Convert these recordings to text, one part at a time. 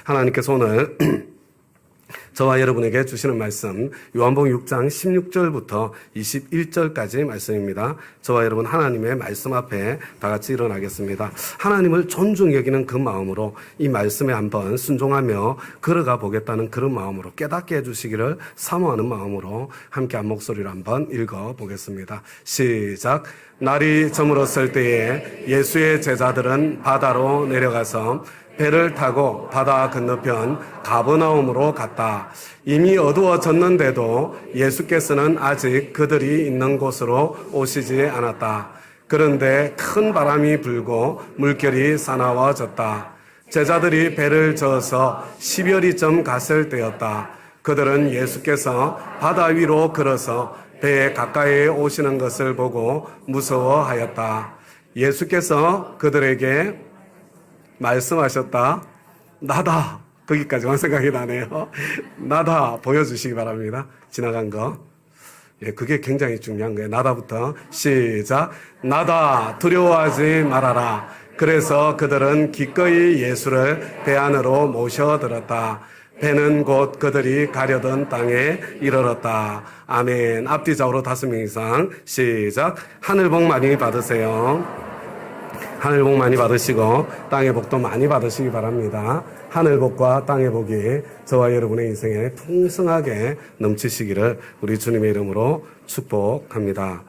하나님께서 오늘 저와 여러분에게 주시는 말씀 요한복음 6장 16절부터 21절까지 말씀입니다. 저와 여러분 하나님의 말씀 앞에 다 같이 일어나겠습니다. 하나님을 존중히 여기는 그 마음으로 이 말씀에 한번 순종하며 걸어가 보겠다는 그런 마음으로 깨닫게 해주시기를 사모하는 마음으로 함께 한 목소리로 한번 읽어보겠습니다. 시작. 날이 저물었을 때에 예수의 제자들은 바다로 내려가서 배를 타고 바다 건너편 가버나움으로 갔다. 이미 어두워졌는데도 예수께서는 아직 그들이 있는 곳으로 오시지 않았다. 그런데 큰 바람이 불고 물결이 사나워졌다. 제자들이 배를 저어서 10여리쯤 갔을 때였다. 그들은 예수께서 바다 위로 걸어서 배에 가까이 오시는 것을 보고 무서워하였다. 예수께서 그들에게 말씀하셨다. 나다. 거기까지만 생각이 나네요. 나다. 보여주시기 바랍니다. 지나간 거. 예, 그게 굉장히 중요한 거예요. 나다부터 시작. 나다. 두려워하지 말아라. 그래서 그들은 기꺼이 예수를 배 안으로 모셔들었다. 배는 곧 그들이 가려던 땅에 이르렀다. 아멘. 앞뒤 좌우로 5명 이상 시작. 하늘 복 많이 받으세요. 하늘 복 많이 받으시고 땅의 복도 많이 받으시기 바랍니다. 하늘 복과 땅의 복이 저와 여러분의 인생에 풍성하게 넘치시기를 우리 주님의 이름으로 축복합니다.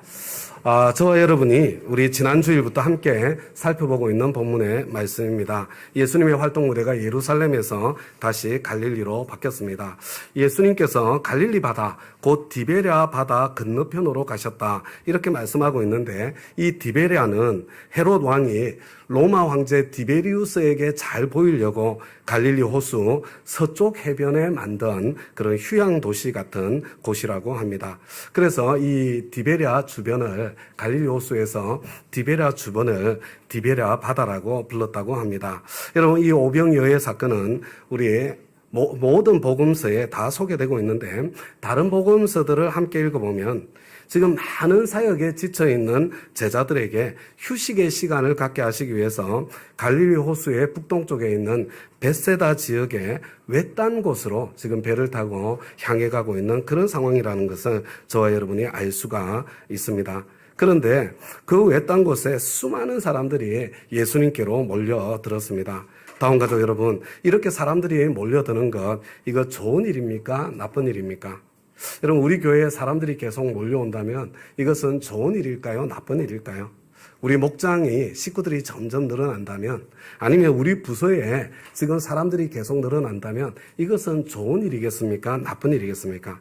저와 여러분이 우리 지난 주일부터 함께 살펴보고 있는 본문의 말씀입니다. 예수님의 활동 무대가 예루살렘에서 다시 갈릴리로 바뀌었습니다. 예수님께서 갈릴리 바다, 곧 디베랴 바다 건너편으로 가셨다. 이렇게 말씀하고 있는데 이 디베랴는 헤롯 왕이 로마 황제 디베리우스에게 잘 보이려고 갈릴리 호수 서쪽 해변에 만든 그런 휴양 도시 같은 곳이라고 합니다. 그래서 이 디베랴 주변을 갈릴리 호수에서 디베랴 주변을 디베랴 바다라고 불렀다고 합니다. 여러분 이 오병이어의 사건은 우리 모든 복음서에 다 소개되고 있는데 다른 복음서들을 함께 읽어보면 지금 많은 사역에 지쳐있는 제자들에게 휴식의 시간을 갖게 하시기 위해서 갈릴리 호수의 북동쪽에 있는 벳세다 지역의 외딴 곳으로 지금 배를 타고 향해 가고 있는 그런 상황이라는 것을 저와 여러분이 알 수가 있습니다. 그런데 그 외딴 곳에 수많은 사람들이 예수님께로 몰려들었습니다. 다음 가족 여러분, 이렇게 사람들이 몰려드는 것, 이거 좋은 일입니까? 나쁜 일입니까? 여러분, 우리 교회에 사람들이 계속 몰려온다면 이것은 좋은 일일까요? 나쁜 일일까요? 우리 목장이 식구들이 점점 늘어난다면 아니면 우리 부서에 지금 사람들이 계속 늘어난다면 이것은 좋은 일이겠습니까? 나쁜 일이겠습니까?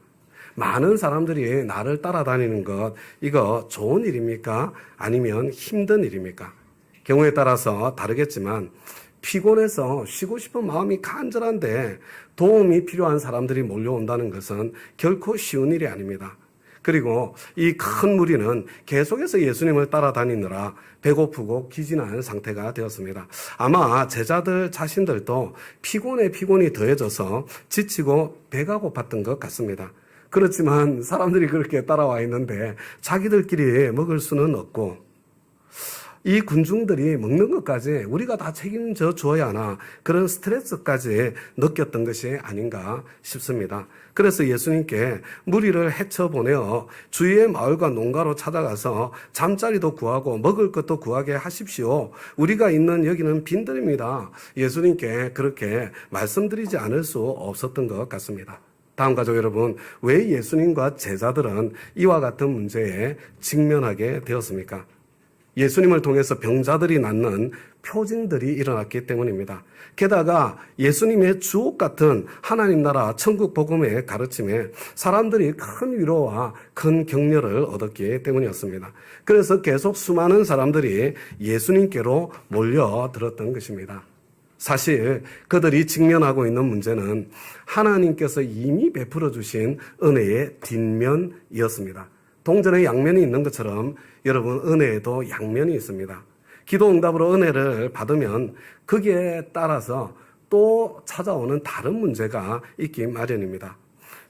많은 사람들이 나를 따라다니는 것, 이거 좋은 일입니까? 아니면 힘든 일입니까? 경우에 따라서 다르겠지만 피곤해서 쉬고 싶은 마음이 간절한데 도움이 필요한 사람들이 몰려온다는 것은 결코 쉬운 일이 아닙니다. 그리고 이 큰 무리는 계속해서 예수님을 따라다니느라 배고프고 기진한 상태가 되었습니다. 아마 제자들 자신들도 피곤에 피곤이 더해져서 지치고 배가 고팠던 것 같습니다. 그렇지만 사람들이 그렇게 따라와 있는데 자기들끼리 먹을 수는 없고 이 군중들이 먹는 것까지 우리가 다 책임져 줘야 하나 그런 스트레스까지 느꼈던 것이 아닌가 싶습니다. 그래서 예수님께 무리를 헤쳐보내어 주위의 마을과 농가로 찾아가서 잠자리도 구하고 먹을 것도 구하게 하십시오. 우리가 있는 여기는 빈들입니다. 예수님께 그렇게 말씀드리지 않을 수 없었던 것 같습니다. 다음 가족 여러분, 왜 예수님과 제자들은 이와 같은 문제에 직면하게 되었습니까? 예수님을 통해서 병자들이 낫는 표징들이 일어났기 때문입니다. 게다가 예수님의 주옥 같은 하나님 나라 천국 복음의 가르침에 사람들이 큰 위로와 큰 격려를 얻었기 때문이었습니다. 그래서 계속 수많은 사람들이 예수님께로 몰려들었던 것입니다. 사실 그들이 직면하고 있는 문제는 하나님께서 이미 베풀어 주신 은혜의 뒷면이었습니다. 동전에 양면이 있는 것처럼 여러분 은혜에도 양면이 있습니다. 기도 응답으로 은혜를 받으면 거기에 따라서 또 찾아오는 다른 문제가 있기 마련입니다.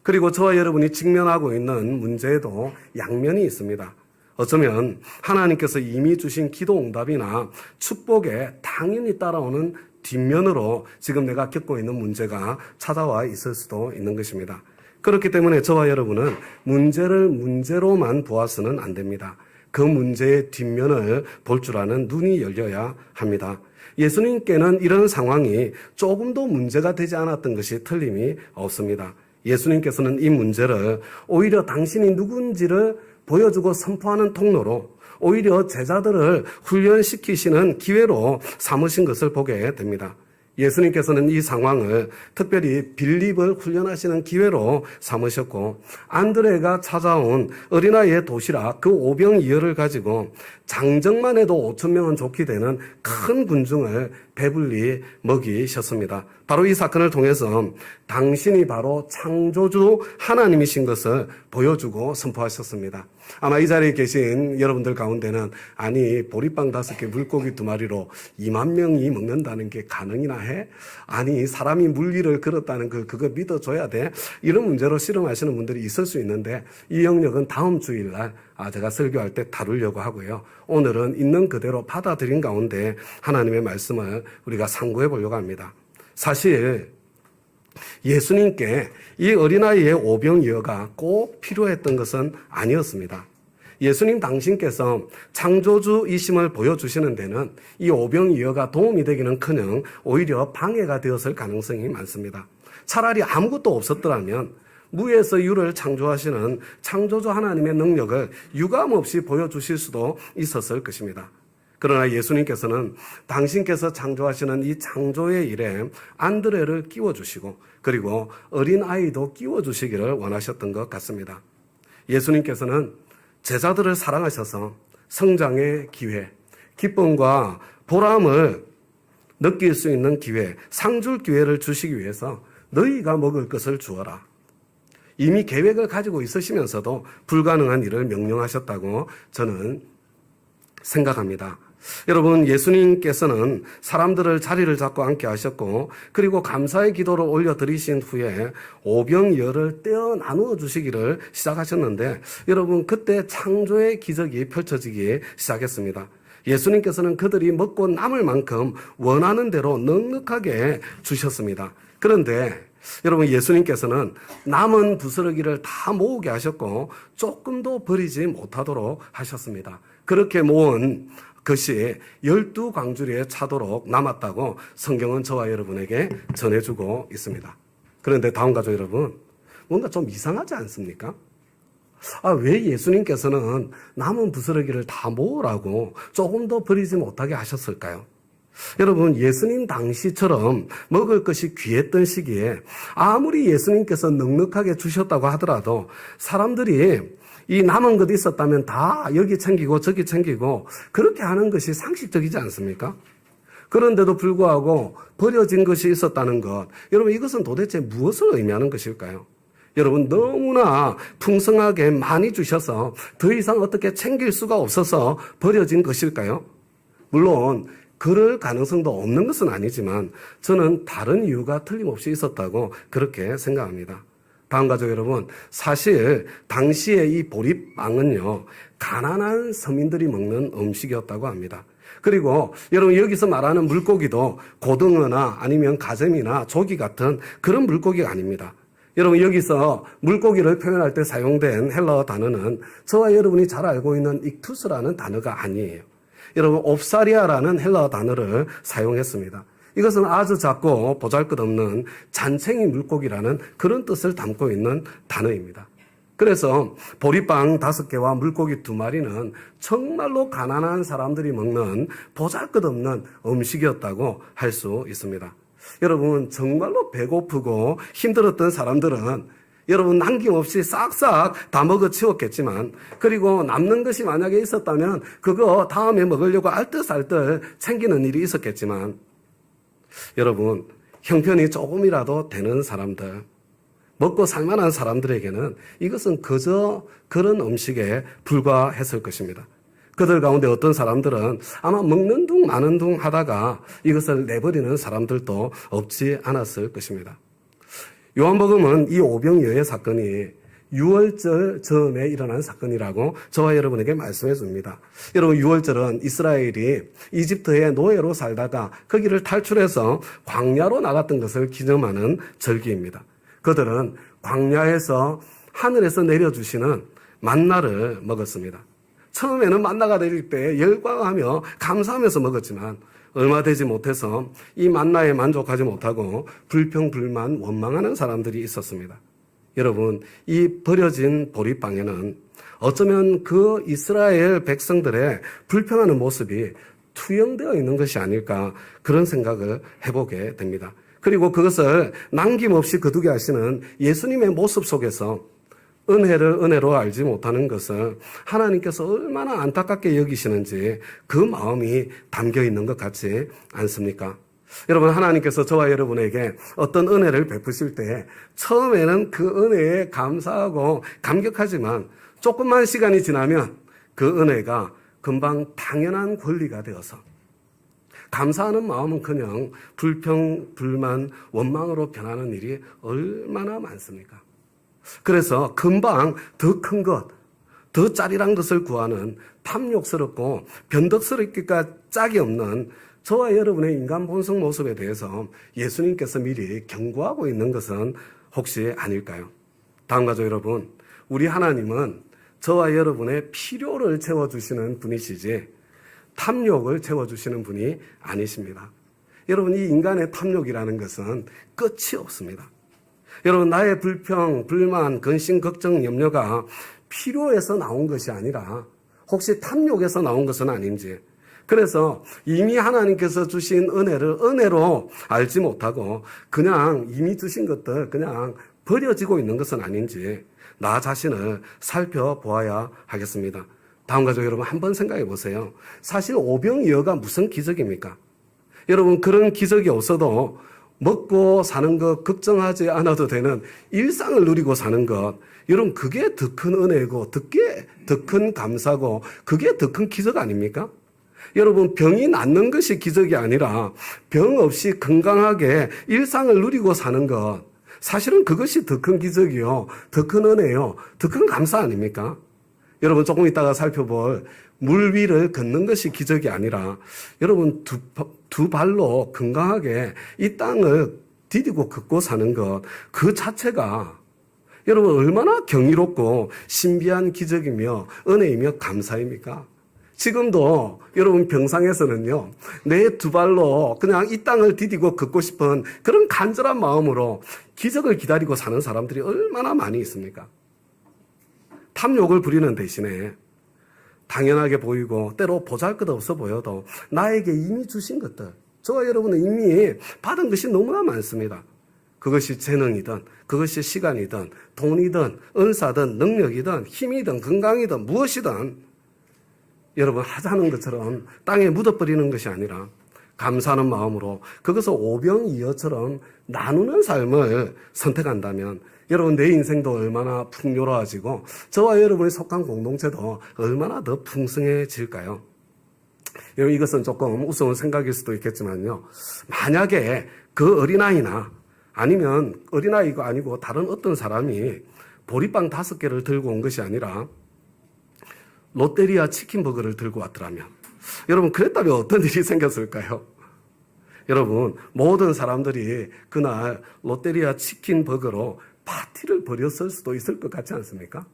그리고 저와 여러분이 직면하고 있는 문제에도 양면이 있습니다. 어쩌면 하나님께서 이미 주신 기도 응답이나 축복에 당연히 따라오는 뒷면으로 지금 내가 겪고 있는 문제가 찾아와 있을 수도 있는 것입니다. 그렇기 때문에 저와 여러분은 문제를 문제로만 보아서는 안 됩니다. 그 문제의 뒷면을 볼 줄 아는 눈이 열려야 합니다. 예수님께는 이런 상황이 조금도 문제가 되지 않았던 것이 틀림이 없습니다. 예수님께서는 이 문제를 오히려 당신이 누군지를 보여주고 선포하는 통로로, 오히려 제자들을 훈련시키시는 기회로 삼으신 것을 보게 됩니다. 예수님께서는 이 상황을 특별히 빌립을 훈련하시는 기회로 삼으셨고, 안드레가 찾아온 어린아이의 도시락 그 오병이어를 가지고 장정만 해도 5,000명은 좋게 되는 큰 군중을 배불리 먹이셨습니다. 바로 이 사건을 통해서 당신이 바로 창조주 하나님이신 것을 보여주고 선포하셨습니다. 아마 이 자리에 계신 여러분들 가운데는 아니 보리빵 5개 물고기 2마리로 2만 명이 먹는다는 게 가능이나 해? 아니 사람이 물 위를 걸었다는 그거 믿어줘야 돼? 이런 문제로 씨름하시는 분들이 있을 수 있는데 이 영역은 다음 주일날 제가 설교할 때 다루려고 하고요. 오늘은 있는 그대로 받아들인 가운데 하나님의 말씀을 우리가 상고해 보려고 합니다. 사실 예수님께 이 어린아이의 오병이어가 꼭 필요했던 것은 아니었습니다. 예수님 당신께서 창조주이심을 보여주시는 데는 이 오병이어가 도움이 되기는커녕 오히려 방해가 되었을 가능성이 많습니다. 차라리 아무것도 없었더라면 무에서 유를 창조하시는 창조주 하나님의 능력을 유감없이 보여주실 수도 있었을 것입니다. 그러나 예수님께서는 당신께서 창조하시는 이 창조의 일에 안드레를 끼워주시고 그리고 어린아이도 끼워주시기를 원하셨던 것 같습니다. 예수님께서는 제자들을 사랑하셔서 성장의 기회, 기쁨과 보람을 느낄 수 있는 기회, 상줄 기회를 주시기 위해서 너희가 먹을 것을 주어라. 이미 계획을 가지고 있으시면서도 불가능한 일을 명령하셨다고 저는 생각합니다. 여러분, 예수님께서는 사람들을 자리를 잡고 앉게 하셨고 그리고 감사의 기도를 올려드리신 후에 오병이어를 떼어 나누어 주시기를 시작하셨는데 여러분, 그때 창조의 기적이 펼쳐지기 시작했습니다. 예수님께서는 그들이 먹고 남을 만큼 원하는 대로 넉넉하게 주셨습니다. 그런데 여러분, 예수님께서는 남은 부스러기를 다 모으게 하셨고 조금도 버리지 못하도록 하셨습니다. 그렇게 모은 것이 12광주리에 차도록 남았다고 성경은 저와 여러분에게 전해주고 있습니다. 그런데 다음 가족 여러분, 뭔가 좀 이상하지 않습니까? 왜 예수님께서는 남은 부스러기를 다 모으라고 조금도 버리지 못하게 하셨을까요? 여러분, 예수님 당시처럼 먹을 것이 귀했던 시기에 아무리 예수님께서 넉넉하게 주셨다고 하더라도 사람들이 이 남은 것 있었다면 다 여기 챙기고 저기 챙기고 그렇게 하는 것이 상식적이지 않습니까? 그런데도 불구하고 버려진 것이 있었다는 것, 여러분 이것은 도대체 무엇을 의미하는 것일까요? 여러분, 너무나 풍성하게 많이 주셔서 더 이상 어떻게 챙길 수가 없어서 버려진 것일까요? 물론 그럴 가능성도 없는 것은 아니지만 저는 다른 이유가 틀림없이 있었다고 그렇게 생각합니다. 다음 가족 여러분, 사실 당시에 이 보리빵은요, 가난한 서민들이 먹는 음식이었다고 합니다. 그리고 여러분, 여기서 말하는 물고기도 고등어나 아니면 가재미나 조기 같은 그런 물고기가 아닙니다. 여러분, 여기서 물고기를 표현할 때 사용된 헬라어 단어는 저와 여러분이 잘 알고 있는 익투스라는 단어가 아니에요. 여러분, 옵사리아라는 헬라어 단어를 사용했습니다. 이것은 아주 작고 보잘것없는 잔챙이 물고기라는 그런 뜻을 담고 있는 단어입니다. 그래서 보리빵 5개와 물고기 2마리는 정말로 가난한 사람들이 먹는 보잘것없는 음식이었다고 할 수 있습니다. 여러분, 정말로 배고프고 힘들었던 사람들은 여러분 남김없이 싹싹 다 먹어치웠겠지만 그리고 남는 것이 만약에 있었다면 그거 다음에 먹으려고 알뜰살뜰 챙기는 일이 있었겠지만 여러분, 형편이 조금이라도 되는 사람들, 먹고 살만한 사람들에게는 이것은 그저 그런 음식에 불과했을 것입니다. 그들 가운데 어떤 사람들은 아마 먹는 둥 마는 둥 하다가 이것을 내버리는 사람들도 없지 않았을 것입니다. 요한복음은 이 오병이어의 사건이 유월절 즈음에 일어난 사건이라고 저와 여러분에게 말씀해 줍니다. 여러분, 유월절은 이스라엘이 이집트의 노예로 살다가 거기를 탈출해서 광야로 나갔던 것을 기념하는 절기입니다. 그들은 광야에서 하늘에서 내려주시는 만나를 먹었습니다. 처음에는 만나가 내릴 때 열광하며 감사하면서 먹었지만 얼마 되지 못해서 이 만나에 만족하지 못하고 불평불만 원망하는 사람들이 있었습니다. 여러분, 이 버려진 보리빵에는 어쩌면 그 이스라엘 백성들의 불평하는 모습이 투영되어 있는 것이 아닐까, 그런 생각을 해보게 됩니다. 그리고 그것을 남김없이 거두게 하시는 예수님의 모습 속에서 은혜를 은혜로 알지 못하는 것을 하나님께서 얼마나 안타깝게 여기시는지 그 마음이 담겨 있는 것 같지 않습니까? 여러분, 하나님께서 저와 여러분에게 어떤 은혜를 베푸실 때 처음에는 그 은혜에 감사하고 감격하지만 조금만 시간이 지나면 그 은혜가 금방 당연한 권리가 되어서 감사하는 마음은커녕 불평, 불만, 원망으로 변하는 일이 얼마나 많습니까? 그래서 금방 더 큰 것, 더 짜릿한 것을 구하는 탐욕스럽고 변덕스럽기가 짝이 없는 저와 여러분의 인간 본성 모습에 대해서 예수님께서 미리 경고하고 있는 것은 혹시 아닐까요? 다음 가족 여러분, 우리 하나님은 저와 여러분의 필요를 채워주시는 분이시지 탐욕을 채워주시는 분이 아니십니다. 여러분, 이 인간의 탐욕이라는 것은 끝이 없습니다. 여러분, 나의 불평, 불만, 근심, 걱정, 염려가 필요해서 나온 것이 아니라 혹시 탐욕에서 나온 것은 아닌지, 그래서 이미 하나님께서 주신 은혜를 은혜로 알지 못하고 그냥 이미 주신 것들 그냥 버려지고 있는 것은 아닌지 나 자신을 살펴보아야 하겠습니다. 다음 가족 여러분, 한번 생각해 보세요. 사실 오병이어가 무슨 기적입니까? 여러분, 그런 기적이 없어도 먹고 사는 것 걱정하지 않아도 되는 일상을 누리고 사는 것, 여러분, 그게 더 큰 은혜고 그게 더 큰 감사고 그게 더 큰 기적 아닙니까? 여러분, 병이 낫는 것이 기적이 아니라 병 없이 건강하게 일상을 누리고 사는 것, 사실은 그것이 더 큰 기적이요, 더 큰 은혜요, 더 큰 감사 아닙니까? 여러분, 조금 이따가 살펴볼 물 위를 걷는 것이 기적이 아니라 여러분 두 발로 건강하게 이 땅을 디디고 걷고 사는 것, 그 자체가 여러분 얼마나 경이롭고 신비한 기적이며 은혜이며 감사입니까? 지금도 여러분 병상에서는요, 내 두 발로 그냥 이 땅을 디디고 걷고 싶은 그런 간절한 마음으로 기적을 기다리고 사는 사람들이 얼마나 많이 있습니까? 탐욕을 부리는 대신에 당연하게 보이고 때로 보잘것없어 보여도 나에게 이미 주신 것들, 저와 여러분은 이미 받은 것이 너무나 많습니다. 그것이 재능이든 그것이 시간이든 돈이든 은사든 능력이든 힘이든 건강이든 무엇이든 여러분 하자는 것처럼 땅에 묻어버리는 것이 아니라 감사하는 마음으로 그것을 오병이어처럼 나누는 삶을 선택한다면 여러분 내 인생도 얼마나 풍요로워지고 저와 여러분이 속한 공동체도 얼마나 더 풍성해질까요? 여러분 이것은 조금 우스운 생각일 수도 있겠지만요. 만약에 그 어린아이나 아니면 어린아이가 아니고 다른 어떤 사람이 보리빵 5개를 들고 온 것이 아니라 롯데리아 치킨버거를 들고 왔더라면 여러분 그랬다면 어떤 일이 생겼을까요? 여러분 모든 사람들이 그날 롯데리아 치킨버거로 파티를 벌였을 수도 있을 것 같지 않습니까?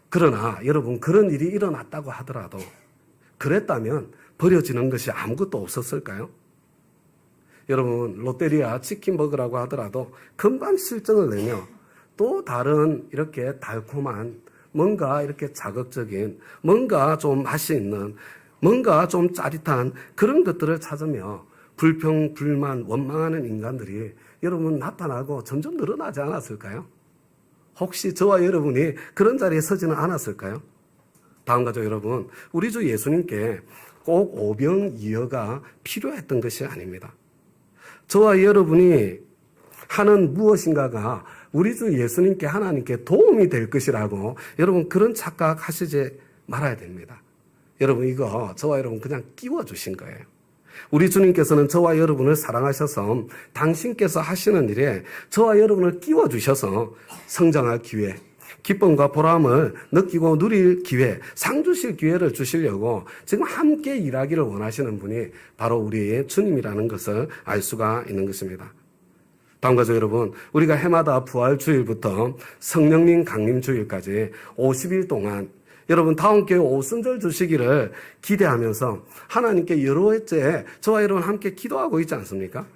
그러나 여러분 그런 일이 일어났다고 하더라도 그랬다면 버려지는 것이 아무것도 없었을까요? 여러분 롯데리아 치킨버거라고 하더라도 금방 실적을 내며 또 다른 이렇게 달콤한 뭔가 이렇게 자극적인 뭔가 좀 맛이 있는 뭔가 좀 짜릿한 그런 것들을 찾으며 불평, 불만, 원망하는 인간들이 여러분 나타나고 점점 늘어나지 않았을까요? 혹시 저와 여러분이 그런 자리에 서지는 않았을까요? 다음 가족 여러분, 우리 주 예수님께 꼭 오병이어가 필요했던 것이 아닙니다. 저와 여러분이 하는 무엇인가가 우리 주 예수님께 하나님께 도움이 될 것이라고 여러분 그런 착각하시지 말아야 됩니다. 여러분 이거 저와 여러분 그냥 끼워주신 거예요. 우리 주님께서는 저와 여러분을 사랑하셔서 당신께서 하시는 일에 저와 여러분을 끼워주셔서 성장할 기회, 기쁨과 보람을 느끼고 누릴 기회, 상 주실 기회를 주시려고 지금 함께 일하기를 원하시는 분이 바로 우리의 주님이라는 것을 알 수가 있는 것입니다. 다음 가족 여러분, 우리가 해마다 부활주일부터 성령님 강림주일까지 50일 동안 여러분 다음 교회 오순절 주시기를 기대하면서 하나님께 여러 해째 저와 여러분 함께 기도하고 있지 않습니까?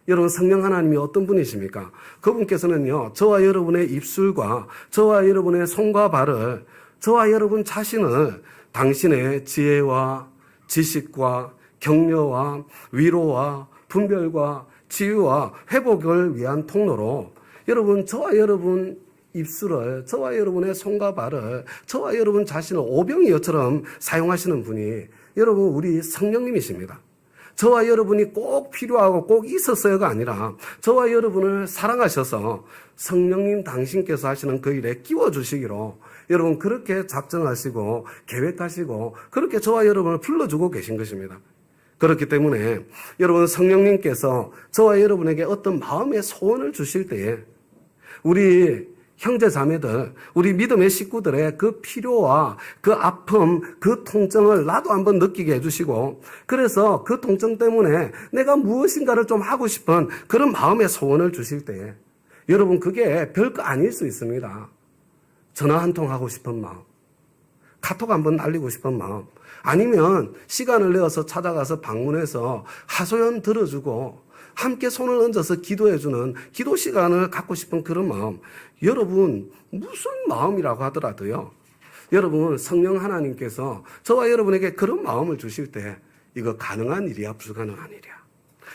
여러분 성령 하나님이 어떤 분이십니까? 그분께서는요, 저와 여러분의 입술과 저와 여러분의 손과 발을, 저와 여러분 자신을 당신의 지혜와 지식과 격려와 위로와 분별과 치유와 회복을 위한 통로로 여러분 저와 여러분 입술을, 저와 여러분의 손과 발을, 저와 여러분 자신을 오병이어처럼 사용하시는 분이 여러분 우리 성령님이십니다. 저와 여러분이 꼭 필요하고 꼭 있었어요가 아니라 저와 여러분을 사랑하셔서 성령님 당신께서 하시는 그 일에 끼워주시기로 여러분 그렇게 작정하시고 계획하시고 그렇게 저와 여러분을 불러주고 계신 것입니다. 그렇기 때문에 여러분 성령님께서 저와 여러분에게 어떤 마음의 소원을 주실 때에 우리 형제 자매들, 우리 믿음의 식구들의 그 필요와 그 아픔, 그 통증을 나도 한번 느끼게 해주시고 그래서 그 통증 때문에 내가 무엇인가를 좀 하고 싶은 그런 마음의 소원을 주실 때에 여러분 그게 별거 아닐 수 있습니다. 전화 한 통 하고 싶은 마음, 카톡 한번 날리고 싶은 마음, 아니면 시간을 내어서 찾아가서 방문해서 하소연 들어주고 함께 손을 얹어서 기도해주는 기도 시간을 갖고 싶은 그런 마음. 여러분 무슨 마음이라고 하더라도요, 여러분 성령 하나님께서 저와 여러분에게 그런 마음을 주실 때 이거 가능한 일이야 불가능한 일이야,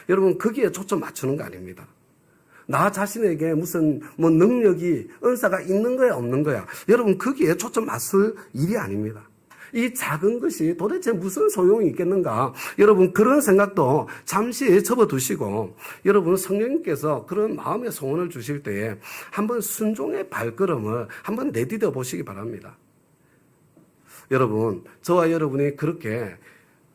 여러분 거기에 초점 맞추는 거 아닙니다. 나 자신에게 무슨 능력이 은사가 있는 거야 없는 거야, 여러분 거기에 초점 맞출 일이 아닙니다. 이 작은 것이 도대체 무슨 소용이 있겠는가, 여러분 그런 생각도 잠시 접어두시고 여러분 성령님께서 그런 마음의 소원을 주실 때에 한번 순종의 발걸음을 한번 내디뎌 보시기 바랍니다. 여러분 저와 여러분이 그렇게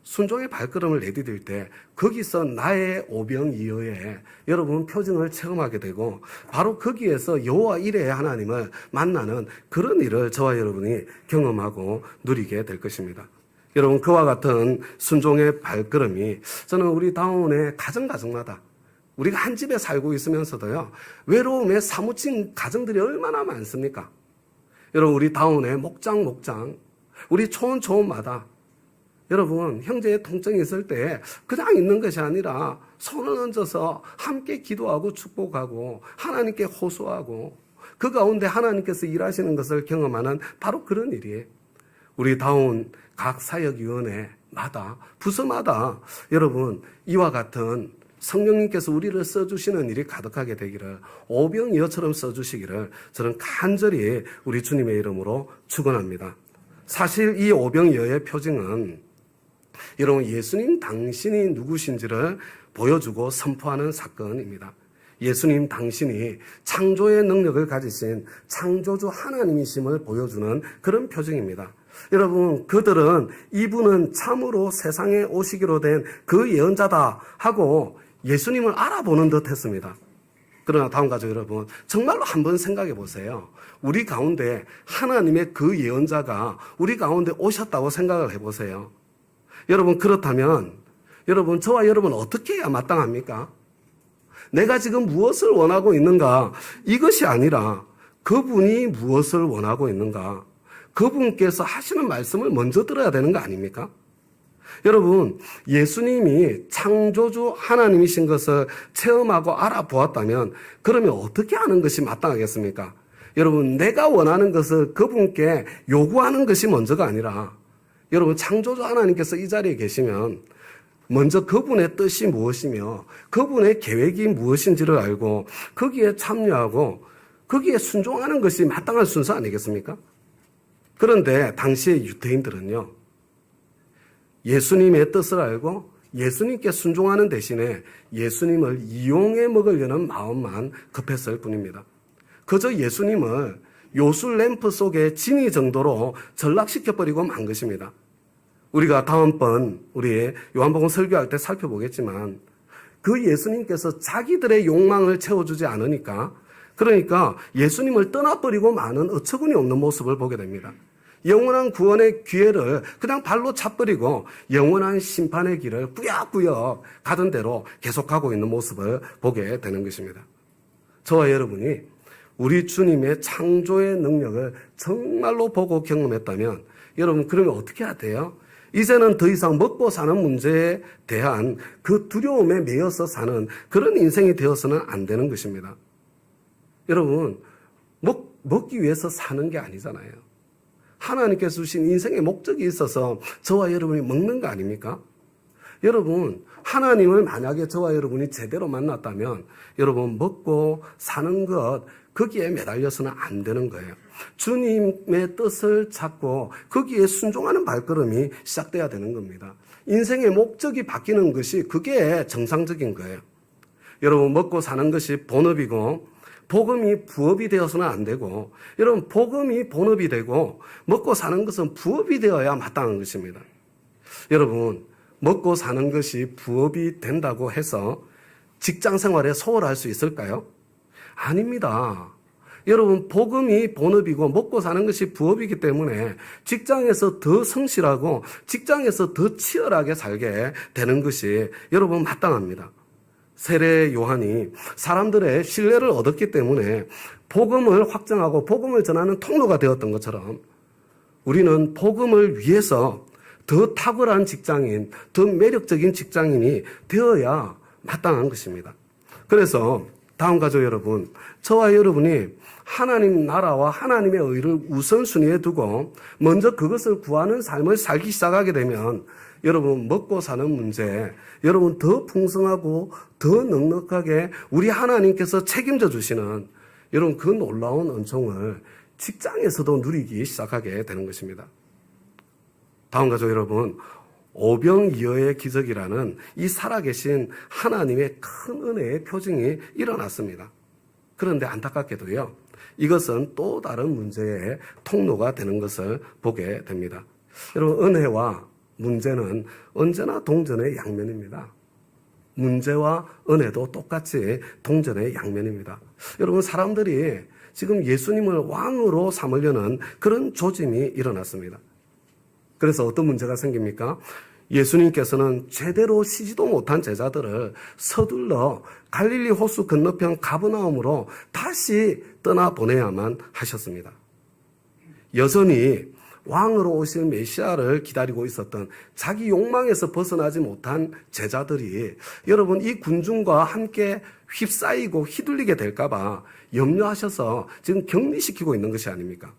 순종의 발걸음을 내디딜 때 거기서 나의 오병이어의 여러분 표징을 체험하게 되고 바로 거기에서 여호와 이레의 하나님을 만나는 그런 일을 저와 여러분이 경험하고 누리게 될 것입니다. 여러분 그와 같은 순종의 발걸음이 저는 우리 다운의 가정마다 우리가 한 집에 살고 있으면서도요 외로움에 사무친 가정들이 얼마나 많습니까? 여러분 우리 다운의 목장 우리 초원마다 여러분 형제의 통증이 있을 때 그냥 있는 것이 아니라 손을 얹어서 함께 기도하고 축복하고 하나님께 호소하고 그 가운데 하나님께서 일하시는 것을 경험하는 바로 그런 일이에요. 우리 다운 각 사역위원회마다 부서마다 여러분 이와 같은 성령님께서 우리를 써주시는 일이 가득하게 되기를, 오병이어처럼 써주시기를 저는 간절히 우리 주님의 이름으로 축원합니다. 사실 이 오병이어의 표징은 여러분 예수님 당신이 누구신지를 보여주고 선포하는 사건입니다. 예수님 당신이 창조의 능력을 가지신 창조주 하나님이심을 보여주는 그런 표징입니다. 여러분 그들은 이분은 참으로 세상에 오시기로 된 그 예언자다 하고 예수님을 알아보는 듯 했습니다. 그러나 다음 가족 여러분 정말로 한번 생각해 보세요. 우리 가운데 하나님의 그 예언자가 우리 가운데 오셨다고 생각을 해보세요. 여러분 그렇다면 여러분 저와 여러분 어떻게 해야 마땅합니까? 내가 지금 무엇을 원하고 있는가, 이것이 아니라 그분이 무엇을 원하고 있는가, 그분께서 하시는 말씀을 먼저 들어야 되는 거 아닙니까? 여러분 예수님이 창조주 하나님이신 것을 체험하고 알아보았다면 그러면 어떻게 하는 것이 마땅하겠습니까? 여러분 내가 원하는 것을 그분께 요구하는 것이 먼저가 아니라 여러분 창조주 하나님께서 이 자리에 계시면 먼저 그분의 뜻이 무엇이며 그분의 계획이 무엇인지를 알고 거기에 참여하고 거기에 순종하는 것이 마땅한 순서 아니겠습니까? 그런데 당시의 유대인들은요 예수님의 뜻을 알고 예수님께 순종하는 대신에 예수님을 이용해 먹으려는 마음만 급했을 뿐입니다. 그저 예수님을 요술 램프 속에 지니 정도로 전락시켜버리고 만 것입니다. 우리가 다음번 우리 요한복음 설교할 때 살펴보겠지만 그 예수님께서 자기들의 욕망을 채워주지 않으니까 그러니까 예수님을 떠나버리고 마는 어처구니 없는 모습을 보게 됩니다. 영원한 구원의 기회를 그냥 발로 차버리고 영원한 심판의 길을 꾸역꾸역 가던 대로 계속하고 있는 모습을 보게 되는 것입니다. 저와 여러분이 우리 주님의 창조의 능력을 정말로 보고 경험했다면 여러분 그러면 어떻게 해야 돼요? 이제는 더 이상 먹고 사는 문제에 대한 그 두려움에 매여서 사는 그런 인생이 되어서는 안 되는 것입니다. 여러분 먹기 위해서 사는 게 아니잖아요. 하나님께서 주신 인생의 목적이 있어서 저와 여러분이 먹는 거 아닙니까? 여러분 하나님을 만약에 저와 여러분이 제대로 만났다면 여러분 먹고 사는 것 거기에 매달려서는 안 되는 거예요. 주님의 뜻을 찾고 거기에 순종하는 발걸음이 시작돼야 되는 겁니다. 인생의 목적이 바뀌는 것이 그게 정상적인 거예요. 여러분 먹고 사는 것이 본업이고 복음이 부업이 되어서는 안 되고 여러분 복음이 본업이 되고 먹고 사는 것은 부업이 되어야 마땅한 것입니다. 여러분 먹고 사는 것이 부업이 된다고 해서 직장 생활에 소홀할 수 있을까요? 아닙니다. 여러분 복음이 본업이고 먹고 사는 것이 부업이기 때문에 직장에서 더 성실하고 직장에서 더 치열하게 살게 되는 것이 여러분 마땅합니다. 세례 요한이 사람들의 신뢰를 얻었기 때문에 복음을 확장하고 복음을 전하는 통로가 되었던 것처럼 우리는 복음을 위해서 더 탁월한 직장인, 더 매력적인 직장인이 되어야 마땅한 것입니다. 그래서 다음 가족 여러분, 저와 여러분이 하나님 나라와 하나님의 의를 우선순위에 두고 먼저 그것을 구하는 삶을 살기 시작하게 되면 여러분 먹고 사는 문제, 여러분 더 풍성하고 더 넉넉하게 우리 하나님께서 책임져 주시는 여러분 그 놀라운 은총을 직장에서도 누리기 시작하게 되는 것입니다. 다음 가족 여러분, 오병이어의 기적이라는 이 살아계신 하나님의 큰 은혜의 표징이 일어났습니다. 그런데 안타깝게도요, 이것은 또 다른 문제의 통로가 되는 것을 보게 됩니다. 여러분 은혜와 문제는 언제나 동전의 양면입니다. 문제와 은혜도 똑같이 동전의 양면입니다. 여러분 사람들이 지금 예수님을 왕으로 삼으려는 그런 조짐이 일어났습니다. 그래서 어떤 문제가 생깁니까? 예수님께서는 제대로 쉬지도 못한 제자들을 서둘러 갈릴리 호수 건너편 가버나움으로 다시 떠나보내야만 하셨습니다. 여전히 왕으로 오실 메시아를 기다리고 있었던 자기 욕망에서 벗어나지 못한 제자들이 여러분 이 군중과 함께 휩싸이고 휘둘리게 될까봐 염려하셔서 지금 격리시키고 있는 것이 아닙니까?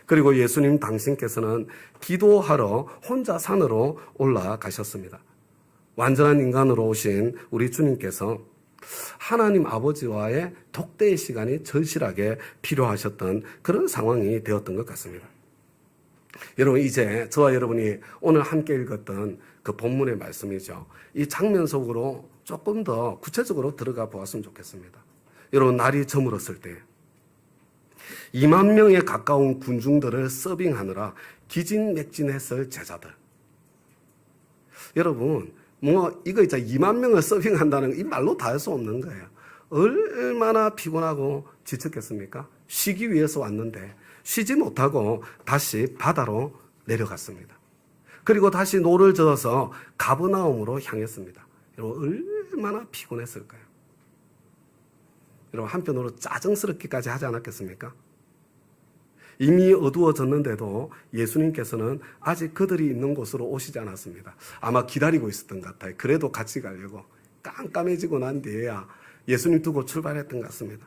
그리고 예수님 당신께서는 기도하러 혼자 산으로 올라가셨습니다. 완전한 인간으로 오신 우리 주님께서 하나님 아버지와의 독대의 시간이 절실하게 필요하셨던 그런 상황이 되었던 것 같습니다. 여러분 이제 저와 여러분이 오늘 함께 읽었던 그 본문의 말씀이죠. 이 장면 속으로 조금 더 구체적으로 들어가 보았으면 좋겠습니다. 여러분 날이 저물었을 때 2만 명에 가까운 군중들을 서빙하느라 기진맥진했을 제자들. 여러분 이거 있잖아요. 2만 명을 서빙한다는 이 말로 다 할 수 없는 거예요. 얼마나 피곤하고 지쳤겠습니까? 쉬기 위해서 왔는데 쉬지 못하고 다시 바다로 내려갔습니다. 그리고 다시 노를 저어서 가버나움으로 향했습니다. 여러분 얼마나 피곤했을까요? 여러분 한편으로 짜증스럽기까지 하지 않았겠습니까? 이미 어두워졌는데도 예수님께서는 아직 그들이 있는 곳으로 오시지 않았습니다. 아마 기다리고 있었던 것 같아요. 그래도 같이 가려고 깜깜해지고 난 뒤에야 예수님 두고 출발했던 것 같습니다.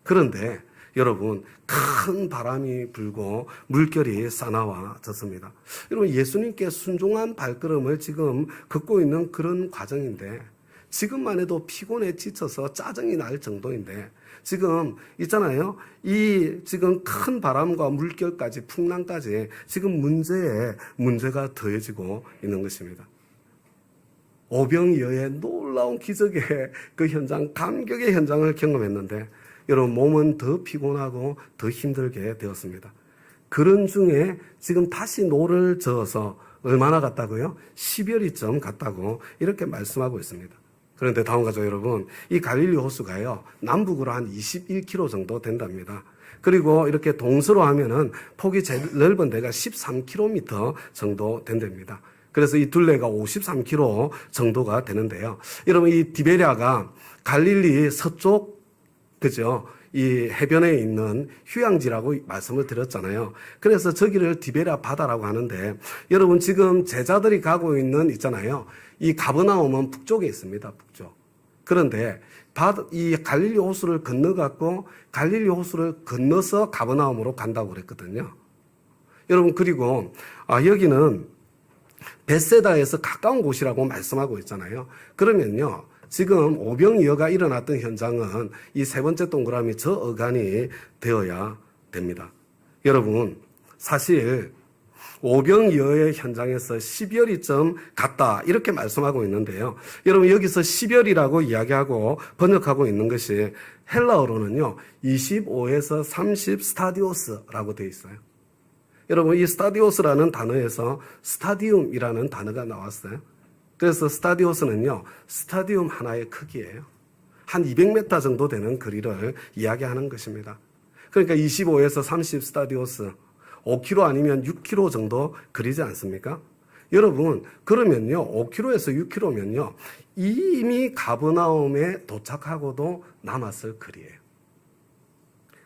그런데 여러분 큰 바람이 불고 물결이 싸나워졌습니다. 여러분 예수님께 순종한 발걸음을 지금 걷고 있는 그런 과정인데 지금만 해도 피곤해 지쳐서 짜증이 날 정도인데 지금 있잖아요. 이 지금 큰 바람과 물결까지 풍랑까지 지금 문제에 문제가 더해지고 있는 것입니다. 오병이어의 놀라운 기적의 그 현장, 감격의 현장을 경험했는데 여러분 몸은 더 피곤하고 더 힘들게 되었습니다. 그런 중에 지금 다시 노를 저어서 얼마나 갔다고요? 10여리쯤 갔다고 이렇게 말씀하고 있습니다. 그런데 다음 가족 여러분, 이 갈릴리 호수가요, 남북으로 한 21km 정도 된답니다. 그리고 이렇게 동서로 하면은 폭이 제일 넓은 데가 13km 정도 된답니다. 그래서 이 둘레가 53km 정도가 되는데요. 여러분, 이 디베랴가 갈릴리 서쪽, 그죠? 이 해변에 있는 휴양지라고 말씀을 드렸잖아요. 그래서 저기를 디베랴 바다라고 하는데, 여러분 지금 제자들이 가고 있는 있잖아요. 이 가버나움은 북쪽에 있습니다. 북쪽. 그런데 이 갈릴리 호수를 건너갔고 갈릴리 호수를 건너서 가버나움으로 간다고 그랬거든요. 여러분, 그리고 여기는 벳세다에서 가까운 곳이라고 말씀하고 있잖아요. 그러면요, 지금 오병이어가 일어났던 현장은 이 세 번째 동그라미 저 어간이 되어야 됩니다. 여러분, 사실 오병이어의 현장에서 12월이쯤 갔다 이렇게 말씀하고 있는데요. 여러분, 여기서 12월이라고 이야기하고 번역하고 있는 것이 헬라어로는요 25에서 30 스타디오스라고 되어 있어요. 여러분, 이 스타디오스라는 단어에서 스타디움이라는 단어가 나왔어요. 그래서 스타디오스는요 스타디움 하나의 크기예요. 한 200m 정도 되는 거리를 이야기하는 것입니다. 그러니까 25에서 30 스타디오스, 5km 아니면 6km 정도 거리지 않습니까? 여러분, 그러면요 5km에서 6km면요 이미 가버나움에 도착하고도 남았을 거리예요.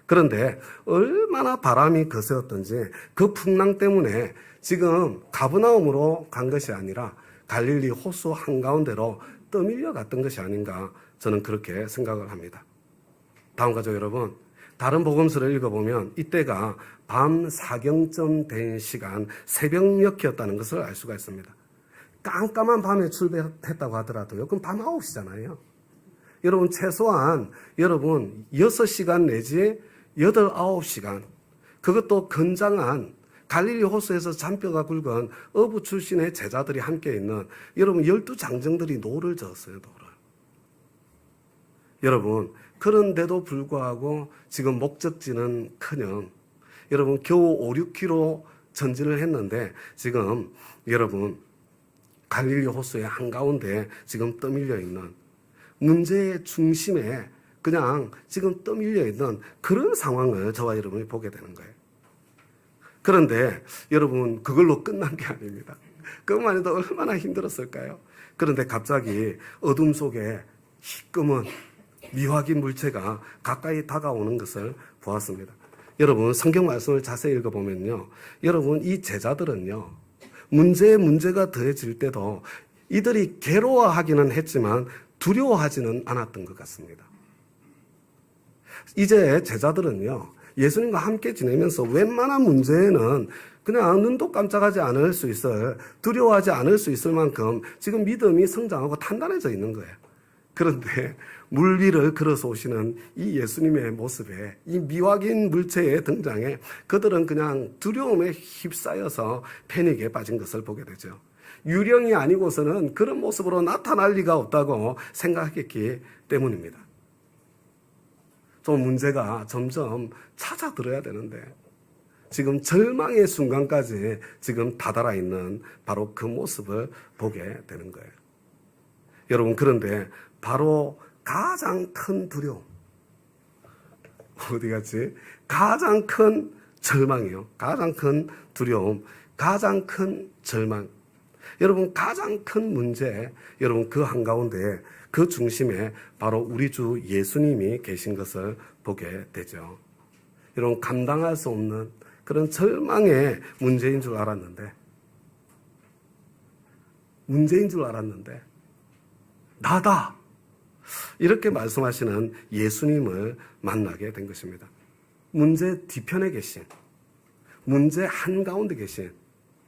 그런데 얼마나 바람이 거세었던지 그 풍랑 때문에 지금 가버나움으로 간 것이 아니라 갈릴리 호수 한가운데로 떠밀려 갔던 것이 아닌가, 저는 그렇게 생각을 합니다. 다음 가족 여러분, 다른 복음서를 읽어보면 이때가 밤 4경쯤 된 시간, 새벽녘이었다는 것을 알 수가 있습니다. 깜깜한 밤에 출발했다고 하더라도요, 그럼 밤 9시잖아요. 여러분, 최소한 여러분 6시간 내지 8, 9시간, 그것도 건장한 갈릴리 호수에서 잔뼈가 굵은 어부 출신의 제자들이 함께 있는 여러분 12장정들이 노를 저었어요. 노를. 여러분, 그런데도 불구하고 지금 목적지는 커녕 여러분 겨우 5, 6km 전진을 했는데 지금 여러분 갈릴리 호수의 한가운데 지금 떠밀려 있는 문제의 중심에 그냥 지금 떠밀려 있는 그런 상황을 저와 여러분이 보게 되는 거예요. 그런데 여러분, 그걸로 끝난 게 아닙니다. 그것만 해도 얼마나 힘들었을까요? 그런데 갑자기 어둠 속에 희끄문 미확인 물체가 가까이 다가오는 것을 보았습니다. 여러분, 성경 말씀을 자세히 읽어보면요, 여러분 이 제자들은요 문제가 더해질 때도 이들이 괴로워하기는 했지만 두려워하지는 않았던 것 같습니다. 이제 제자들은요 예수님과 함께 지내면서 웬만한 문제에는 그냥 눈도 깜짝하지 않을 수 있을, 두려워하지 않을 수 있을 만큼 지금 믿음이 성장하고 단단해져 있는 거예요. 그런데 물 위를 걸어서 오시는 이 예수님의 모습에, 이 미확인 물체의 등장에 그들은 그냥 두려움에 휩싸여서 패닉에 빠진 것을 보게 되죠. 유령이 아니고서는 그런 모습으로 나타날 리가 없다고 생각했기 때문입니다. 좀 문제가 점점 찾아들어야 되는데 지금 절망의 순간까지 지금 다다라 있는 바로 그 모습을 보게 되는 거예요. 여러분, 그런데 바로 가장 큰 두려움, 어디 갔지? 가장 큰 절망이요. 가장 큰 두려움, 가장 큰 절망. 여러분, 가장 큰 문제, 여러분 그 한가운데 그 중심에 바로 우리 주 예수님이 계신 것을 보게 되죠. 여러분, 감당할 수 없는 그런 절망의 문제인 줄 알았는데 나다 이렇게 말씀하시는 예수님을 만나게 된 것입니다. 문제 뒤편에 계신, 문제 한가운데 계신,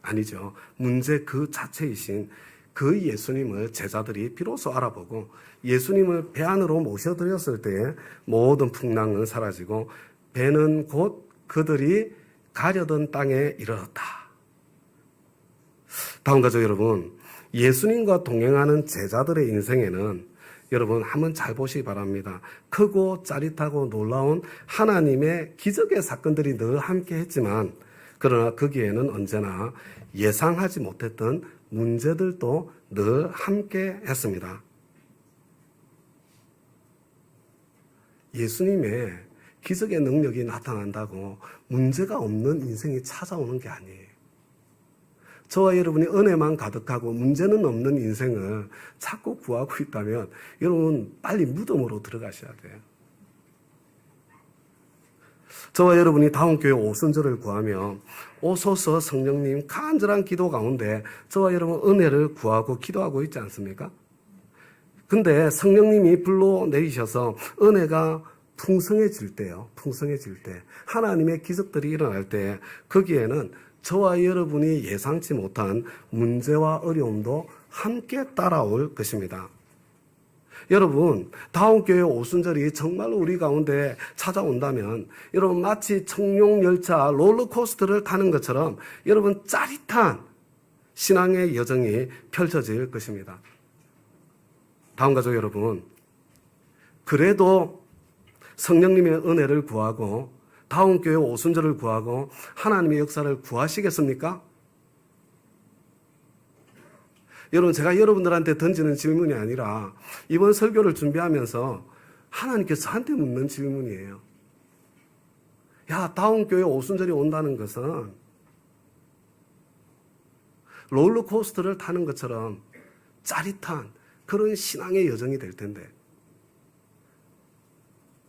아니죠, 문제 그 자체이신 그 예수님을 제자들이 비로소 알아보고 예수님을 배 안으로 모셔드렸을 때에 모든 풍랑은 사라지고 배는 곧 그들이 가려던 땅에 이르렀다. 다음 가족 여러분, 예수님과 동행하는 제자들의 인생에는 여러분 한번 잘 보시기 바랍니다. 크고 짜릿하고 놀라운 하나님의 기적의 사건들이 늘 함께 했지만 그러나 거기에는 언제나 예상하지 못했던 문제들도 늘 함께 했습니다. 예수님의 기적의 능력이 나타난다고 문제가 없는 인생이 찾아오는 게 아니에요. 저와 여러분이 은혜만 가득하고 문제는 없는 인생을 찾고 구하고 있다면 여러분 빨리 무덤으로 들어가셔야 돼요. 저와 여러분이 다음 교회 오순절을 구하며 오소서 성령님 간절한 기도 가운데 저와 여러분 은혜를 구하고 기도하고 있지 않습니까? 근데 성령님이 불러내리셔서 은혜가 풍성해질 때요. 풍성해질 때 하나님의 기적들이 일어날 때 거기에는 저와 여러분이 예상치 못한 문제와 어려움도 함께 따라올 것입니다. 여러분, 다음 교회 오순절이 정말로 우리 가운데 찾아온다면 여러분 마치 청룡열차 롤러코스터를 타는 것처럼 여러분 짜릿한 신앙의 여정이 펼쳐질 것입니다. 다음 가족 여러분, 그래도 성령님의 은혜를 구하고 다음 교회 오순절을 구하고 하나님의 역사를 구하시겠습니까? 여러분, 제가 여러분들한테 던지는 질문이 아니라 이번 설교를 준비하면서 하나님께서 저한테 묻는 질문이에요. 야, 다음 교회 오순절이 온다는 것은 롤러코스터를 타는 것처럼 짜릿한 그런 신앙의 여정이 될 텐데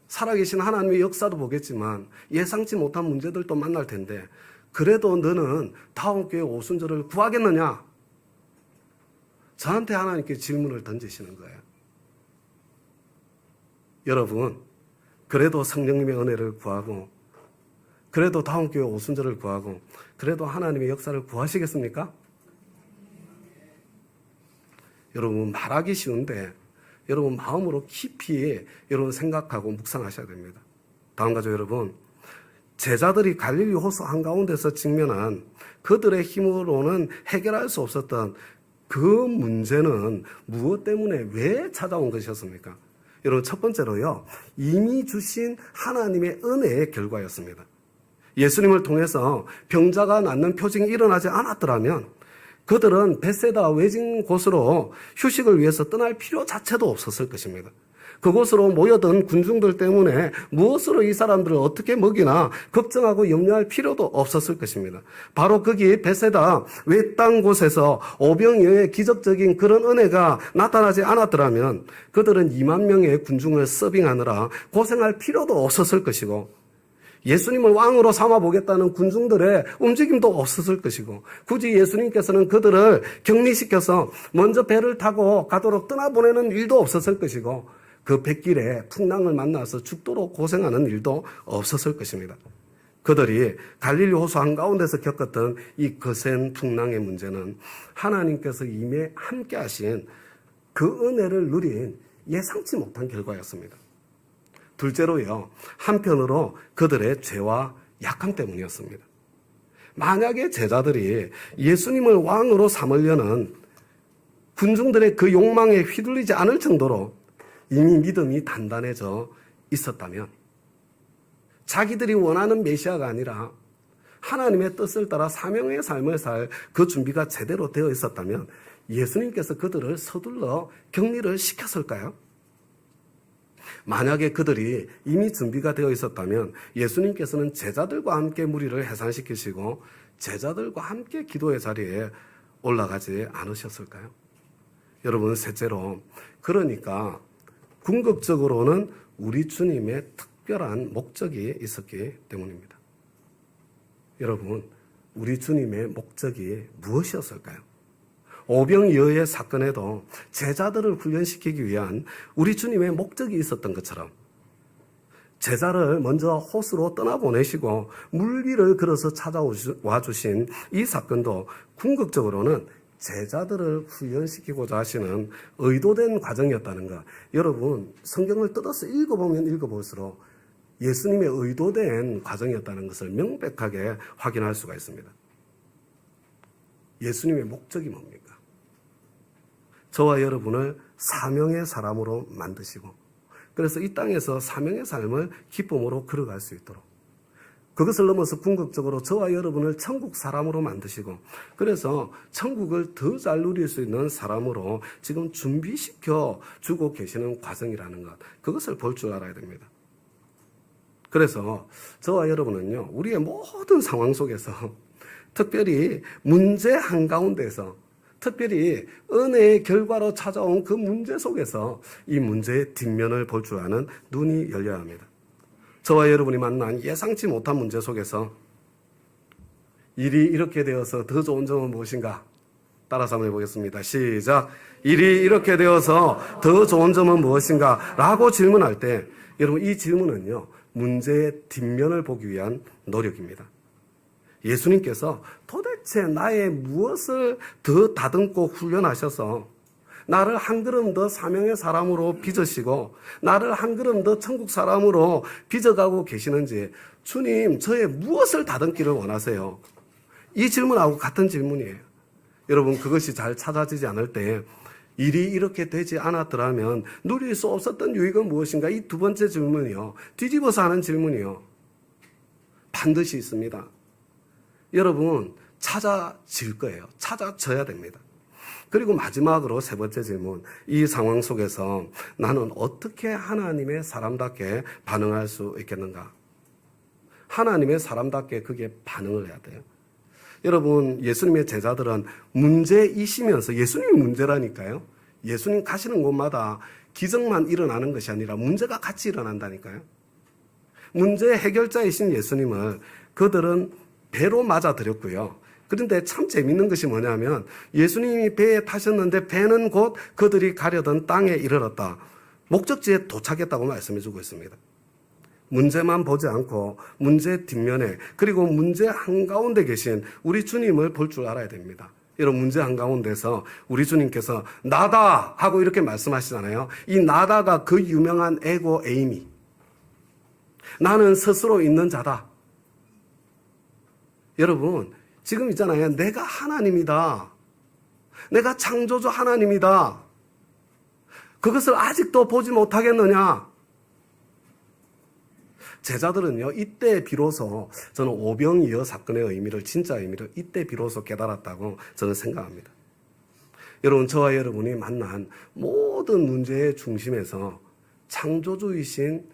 살아계신 하나님의 역사도 보겠지만 예상치 못한 문제들도 만날 텐데 그래도 너는 다음 교회 오순절을 구하겠느냐? 저한테 하나님께 질문을 던지시는 거예요. 여러분, 그래도 성령님의 은혜를 구하고 그래도 다음 교회 오순절을 구하고 그래도 하나님의 역사를 구하시겠습니까? 여러분, 말하기 쉬운데 여러분 마음으로 깊이 여러분 생각하고 묵상하셔야 됩니다. 다음 가족 여러분, 제자들이 갈릴리 호수 한가운데서 직면한 그들의 힘으로는 해결할 수 없었던 그 문제는 무엇 때문에 왜 찾아온 것이었습니까? 여러분, 첫 번째로요, 이미 주신 하나님의 은혜의 결과였습니다. 예수님을 통해서 병자가 낫는 표징이 일어나지 않았더라면 그들은 벳세다 외진 곳으로 휴식을 위해서 떠날 필요 자체도 없었을 것입니다. 그곳으로 모여든 군중들 때문에 무엇으로 이 사람들을 어떻게 먹이나 걱정하고 염려할 필요도 없었을 것입니다. 바로 거기 벳세다 외딴 곳에서 오병이어의 기적적인 그런 은혜가 나타나지 않았더라면 그들은 2만 명의 군중을 서빙하느라 고생할 필요도 없었을 것이고 예수님을 왕으로 삼아보겠다는 군중들의 움직임도 없었을 것이고 굳이 예수님께서는 그들을 격리시켜서 먼저 배를 타고 가도록 떠나보내는 일도 없었을 것이고 그 뱃길에 풍랑을 만나서 죽도록 고생하는 일도 없었을 것입니다. 그들이 갈릴리 호수 한가운데서 겪었던 이 거센 풍랑의 문제는 하나님께서 이미 함께 하신 그 은혜를 누린 예상치 못한 결과였습니다. 둘째로요, 한편으로 그들의 죄와 약함 때문이었습니다. 만약에 제자들이 예수님을 왕으로 삼으려는 군중들의 그 욕망에 휘둘리지 않을 정도로 이미 믿음이 단단해져 있었다면 자기들이 원하는 메시아가 아니라 하나님의 뜻을 따라 사명의 삶을 살 그 준비가 제대로 되어 있었다면 예수님께서 그들을 서둘러 격리를 시켰을까요? 만약에 그들이 이미 준비가 되어 있었다면 예수님께서는 제자들과 함께 무리를 해산시키시고 제자들과 함께 기도의 자리에 올라가지 않으셨을까요? 여러분, 셋째로, 그러니까 궁극적으로는 우리 주님의 특별한 목적이 있었기 때문입니다. 여러분, 우리 주님의 목적이 무엇이었을까요? 오병이어의 사건에도 제자들을 훈련시키기 위한 우리 주님의 목적이 있었던 것처럼 제자를 먼저 호수로 떠나보내시고 물 위를 걸어서 찾아와 주신 이 사건도 궁극적으로는 제자들을 훈련시키고자 하시는 의도된 과정이었다는 것. 여러분, 성경을 뜯어서 읽어보면 읽어볼수록 예수님의 의도된 과정이었다는 것을 명백하게 확인할 수가 있습니다. 예수님의 목적이 뭡니까? 저와 여러분을 사명의 사람으로 만드시고 그래서 이 땅에서 사명의 삶을 기쁨으로 걸어갈 수 있도록 그것을 넘어서 궁극적으로 저와 여러분을 천국 사람으로 만드시고, 그래서 천국을 더 잘 누릴 수 있는 사람으로 지금 준비시켜 주고 계시는 과정이라는 것, 그것을 볼 줄 알아야 됩니다. 그래서 저와 여러분은요, 우리의 모든 상황 속에서, 특별히 문제 한가운데서, 특별히 은혜의 결과로 찾아온 그 문제 속에서 이 문제의 뒷면을 볼 줄 아는 눈이 열려야 합니다. 저와 여러분이 만난 예상치 못한 문제 속에서 일이 이렇게 되어서 더 좋은 점은 무엇인가? 따라서 한번 해보겠습니다. 시작. 일이 이렇게 되어서 더 좋은 점은 무엇인가? 라고 질문할 때, 여러분, 이 질문은요, 문제의 뒷면을 보기 위한 노력입니다. 예수님께서 도대체 나의 무엇을 더 다듬고 훈련하셔서 나를 한 걸음 더 사명의 사람으로 빚으시고 나를 한 걸음 더 천국 사람으로 빚어가고 계시는지, 주님, 저의 무엇을 다듬기를 원하세요? 이 질문하고 같은 질문이에요. 여러분, 그것이 잘 찾아지지 않을 때, 일이 이렇게 되지 않았더라면 누릴 수 없었던 유익은 무엇인가? 이 두 번째 질문이요, 뒤집어서 하는 질문이요, 반드시 있습니다. 여러분, 찾아질 거예요. 찾아져야 됩니다. 그리고 마지막으로 세 번째 질문, 이 상황 속에서 나는 어떻게 하나님의 사람답게 반응할 수 있겠는가? 하나님의 사람답게 그게 반응을 해야 돼요. 여러분, 예수님의 제자들은 문제이시면서, 예수님이 문제라니까요. 예수님 가시는 곳마다 기적만 일어나는 것이 아니라 문제가 같이 일어난다니까요. 문제 해결자이신 예수님을 그들은 배로 맞아들였고요. 그런데 참 재밌는 것이 뭐냐면, 예수님이 배에 타셨는데 배는 곧 그들이 가려던 땅에 이르렀다, 목적지에 도착했다고 말씀해 주고 있습니다. 문제만 보지 않고 문제 뒷면에, 그리고 문제 한가운데 계신 우리 주님을 볼 줄 알아야 됩니다. 여러분, 문제 한가운데서 우리 주님께서 나다 하고 이렇게 말씀하시잖아요. 이 나다가 그 유명한 에고 에이미, 나는 스스로 있는 자다. 여러분, 지금 있잖아요. 내가 하나님이다. 내가 창조주 하나님이다. 그것을 아직도 보지 못하겠느냐? 제자들은요, 이때 비로소, 저는 오병이어 사건의 의미를, 진짜 의미를 이때 비로소 깨달았다고 저는 생각합니다. 여러분, 저와 여러분이 만난 모든 문제의 중심에서 창조주이신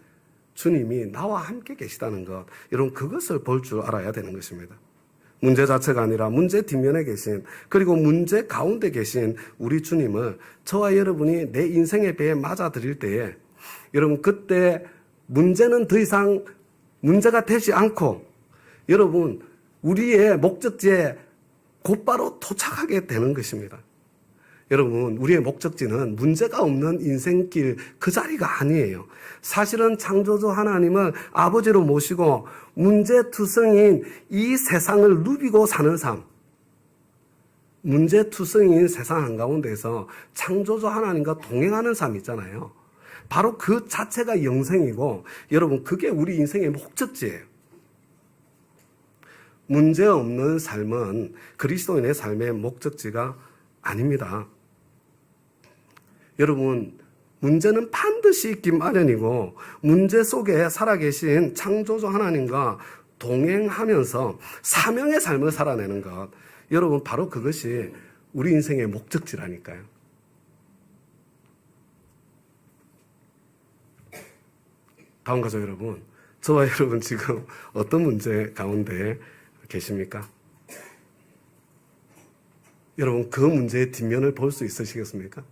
주님이 나와 함께 계시다는 것, 여러분, 그것을 볼 줄 알아야 되는 것입니다. 문제 자체가 아니라 문제 뒷면에 계신, 그리고 문제 가운데 계신 우리 주님을 저와 여러분이 내 인생의 배에 맞아들일 때에, 여러분, 그때 문제는 더 이상 문제가 되지 않고, 여러분, 우리의 목적지에 곧바로 도착하게 되는 것입니다. 여러분, 우리의 목적지는 문제가 없는 인생길 그 자리가 아니에요. 사실은 창조주 하나님을 아버지로 모시고 문제투성인 이 세상을 누비고 사는 삶, 문제투성인 세상 한가운데서 창조주 하나님과 동행하는 삶 있잖아요. 바로 그 자체가 영생이고, 여러분, 그게 우리 인생의 목적지예요. 문제 없는 삶은 그리스도인의 삶의 목적지가 아닙니다. 여러분, 문제는 반드시 있기 마련이고, 문제 속에 살아계신 창조주 하나님과 동행하면서 사명의 삶을 살아내는 것, 여러분, 바로 그것이 우리 인생의 목적지라니까요. 다음 가족 여러분, 저와 여러분 지금 어떤 문제 가운데 계십니까? 여러분, 그 문제의 뒷면을 볼 수 있으시겠습니까?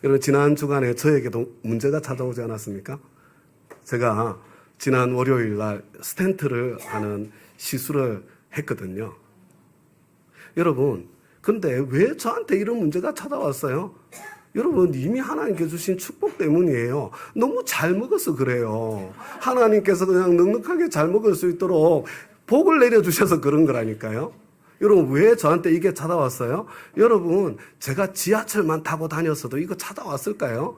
여러분, 지난 주간에 저에게도 문제가 찾아오지 않았습니까? 제가 지난 월요일 날 스텐트를 하는 시술을 했거든요. 여러분, 근데 왜 저한테 이런 문제가 찾아왔어요? 여러분, 이미 하나님께 주신 축복 때문이에요. 너무 잘 먹어서 그래요. 하나님께서 그냥 넉넉하게 잘 먹을 수 있도록 복을 내려주셔서 그런 거라니까요. 여러분, 왜 저한테 이게 찾아왔어요? 여러분, 제가 지하철만 타고 다녔어도 이거 찾아왔을까요?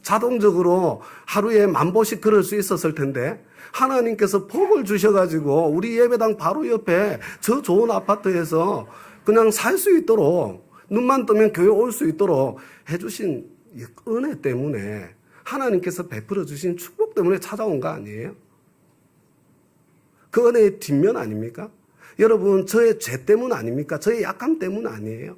자동적으로 하루에 10,000보씩 걸을 수 있었을 텐데, 하나님께서 복을 주셔가지고 우리 예배당 바로 옆에 저 좋은 아파트에서 그냥 살 수 있도록, 눈만 뜨면 교회 올 수 있도록 해주신 은혜 때문에, 하나님께서 베풀어 주신 축복 때문에 찾아온 거 아니에요? 그 은혜의 뒷면 아닙니까? 여러분, 저의 죄 때문 아닙니까? 저의 약함 때문 아니에요?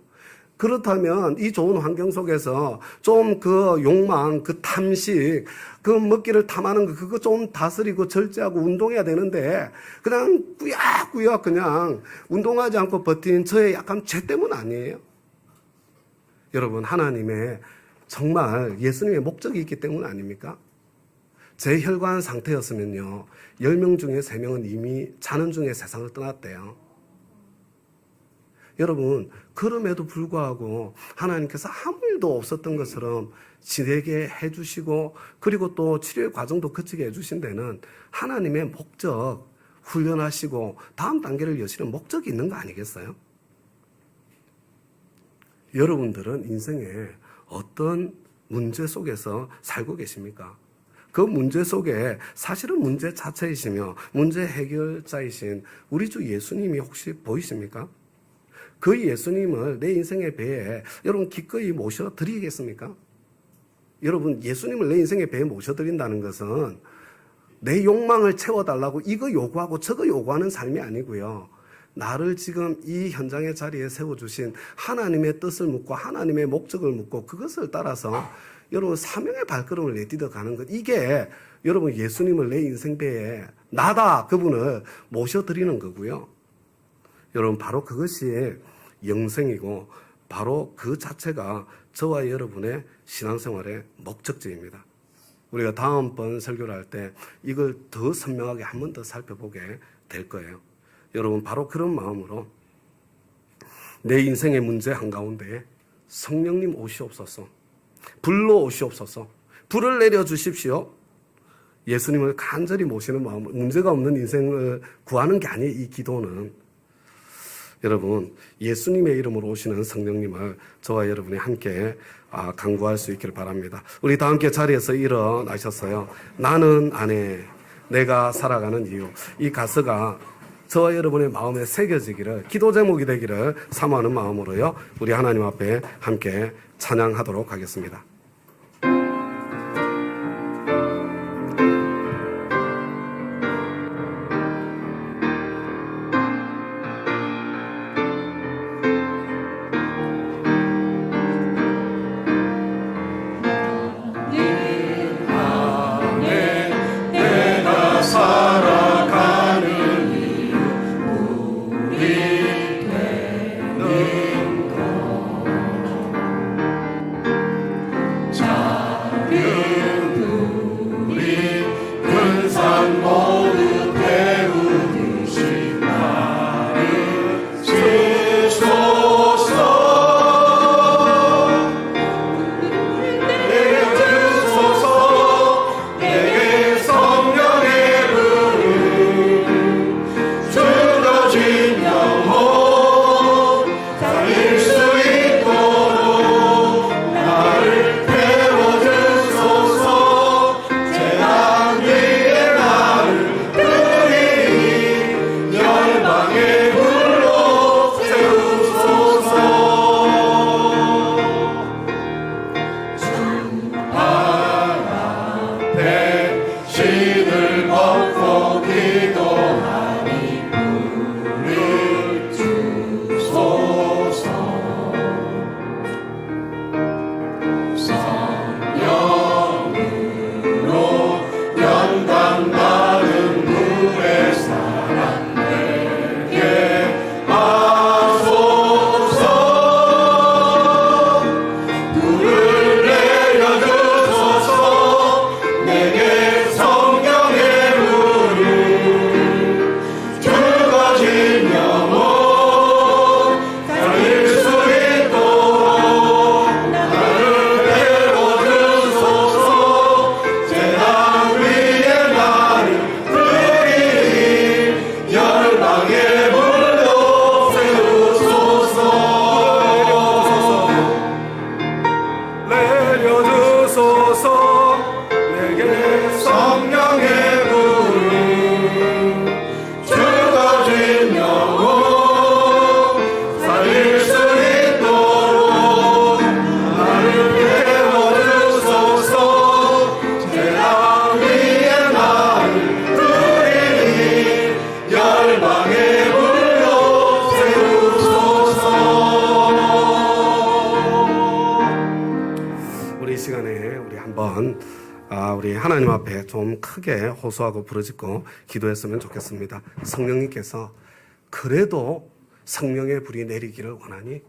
그렇다면 이 좋은 환경 속에서 좀 그 욕망, 그 탐식, 그 먹기를 탐하는 거 그거 좀 다스리고 절제하고 운동해야 되는데 그냥 꾸역꾸역 그냥 운동하지 않고 버틴 저의 약간 죄 때문 아니에요? 여러분, 하나님의 정말 예수님의 목적이 있기 때문 아닙니까? 제 혈관 상태였으면요 10명 중에 3명은 이미 자는 중에 세상을 떠났대요. 여러분, 그럼에도 불구하고 하나님께서 아무 일도 없었던 것처럼 지내게 해주시고 그리고 또 치료의 과정도 거치게 해주신 데는 하나님의 목적, 훈련하시고 다음 단계를 여시는 목적이 있는 거 아니겠어요? 여러분들은 인생에 어떤 문제 속에서 살고 계십니까? 그 문제 속에 사실은 문제 자체이시며 문제 해결자이신 우리 주 예수님이 혹시 보이십니까? 그 예수님을 내 인생의 배에 여러분 기꺼이 모셔드리겠습니까? 여러분, 예수님을 내 인생의 배에 모셔드린다는 것은 내 욕망을 채워달라고 이거 요구하고 저거 요구하는 삶이 아니고요. 나를 지금 이 현장의 자리에 세워주신 하나님의 뜻을 묻고 하나님의 목적을 묻고 그것을 따라서 여러분 사명의 발걸음을 내딛어 가는 것, 이게 여러분 예수님을 내 인생 배에 나다 그분을 모셔드리는 거고요. 여러분, 바로 그것이 영생이고 바로 그 자체가 저와 여러분의 신앙생활의 목적지입니다. 우리가 다음번 설교를 할 때 이걸 더 선명하게 한 번 더 살펴보게 될 거예요. 여러분, 바로 그런 마음으로 내 인생의 문제 한가운데 성령님 오시옵소서, 불로 오시옵소서, 불을 내려주십시오. 예수님을 간절히 모시는 마음으로 문제가 없는 인생을 구하는 게 아니에요. 이 기도는 여러분, 예수님의 이름으로 오시는 성령님을 저와 여러분이 함께 간구할 수 있기를 바랍니다. 우리 다 함께 자리에서 일어나셨어요. 나는 아내, 내가 살아가는 이유. 이 가사가 저와 여러분의 마음에 새겨지기를, 기도 제목이 되기를 사모하는 마음으로요, 우리 하나님 앞에 함께 찬양하도록 하겠습니다. 내게 하나님 앞에 좀 크게 호소하고 부르짖고 기도했으면 좋겠습니다. 성령님께서 그래도 성령의 불이 내리기를 원하니,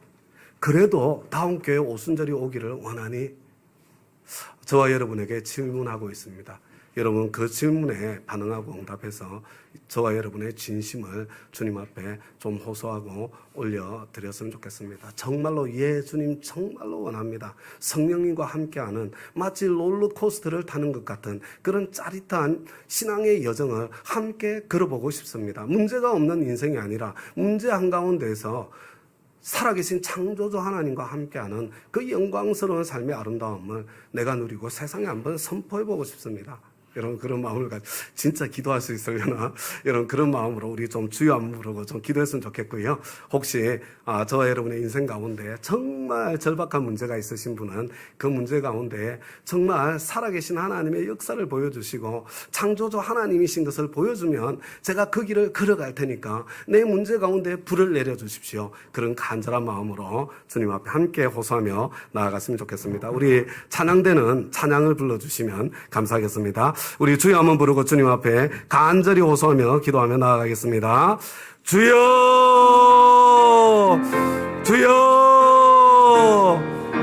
그래도 다음 교회 오순절이 오기를 원하니, 저와 여러분에게 질문하고 있습니다. 여러분 그 질문에 반응하고 응답해서 저와 여러분의 진심을 주님 앞에 좀 호소하고 올려드렸으면 좋겠습니다. 정말로 주님 정말로 원합니다. 성령님과 함께하는 마치 롤러코스터를 타는 것 같은 그런 짜릿한 신앙의 여정을 함께 걸어보고 싶습니다. 문제가 없는 인생이 아니라 문제 한가운데에서 살아계신 창조주 하나님과 함께하는 그 영광스러운 삶의 아름다움을 내가 누리고 세상에 한번 선포해보고 싶습니다. 여러분 그런 마음을 가지고 진짜 기도할 수 있으려나? 여러분 그런 마음으로 우리 좀 주여 한번 부르고 좀 기도했으면 좋겠고요. 혹시 저와 여러분의 인생 가운데 정말 절박한 문제가 있으신 분은 그 문제 가운데 정말 살아계신 하나님의 역사를 보여주시고 창조주 하나님이신 것을 보여주면 제가 그 길을 걸어갈 테니까 내 문제 가운데 불을 내려주십시오. 그런 간절한 마음으로 주님 앞에 함께 호소하며 나아갔으면 좋겠습니다. 우리 찬양대는 찬양을 불러주시면 감사하겠습니다. 우리 주여 한번 부르고 주님 앞에 간절히 호소하며 기도하며 나아가겠습니다. 주여, 주여,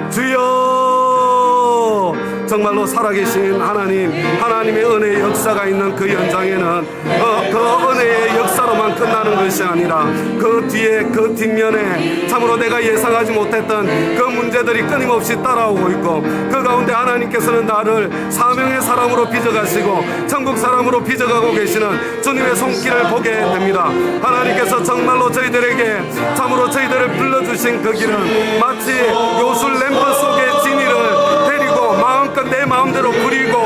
주여. 정말로 살아계신 하나님의 은혜의 역사가 있는 그 현장에는 그 은혜의 역사로만 끝나는 것이 아니라 그 뒤에 그 뒷면에 참으로 내가 예상하지 못했던 그 문제들이 끊임없이 따라오고 있고 그 가운데 하나님께서는 나를 사명의 사람으로 빚어가시고 천국 사람으로 빚어가고 계시는 주님의 손길을 보게 됩니다. 하나님께서 정말로 저희들에게 참으로 저희들을 불러주신 그 길은 마치 요술 램프 속의 진이를 데리고 마음껏 내 마음대로 부리고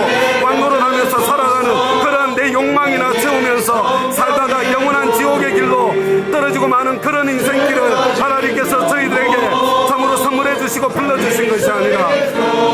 왕노릇하면서 살아가는 그런 내 욕망이나 채우면서 살다가 영원한 지옥의 길로 떨어지고 마는 그런 인생길을 하나님께서 저희들에게 참으로 선물해 주시고 불러주신 것이 아니라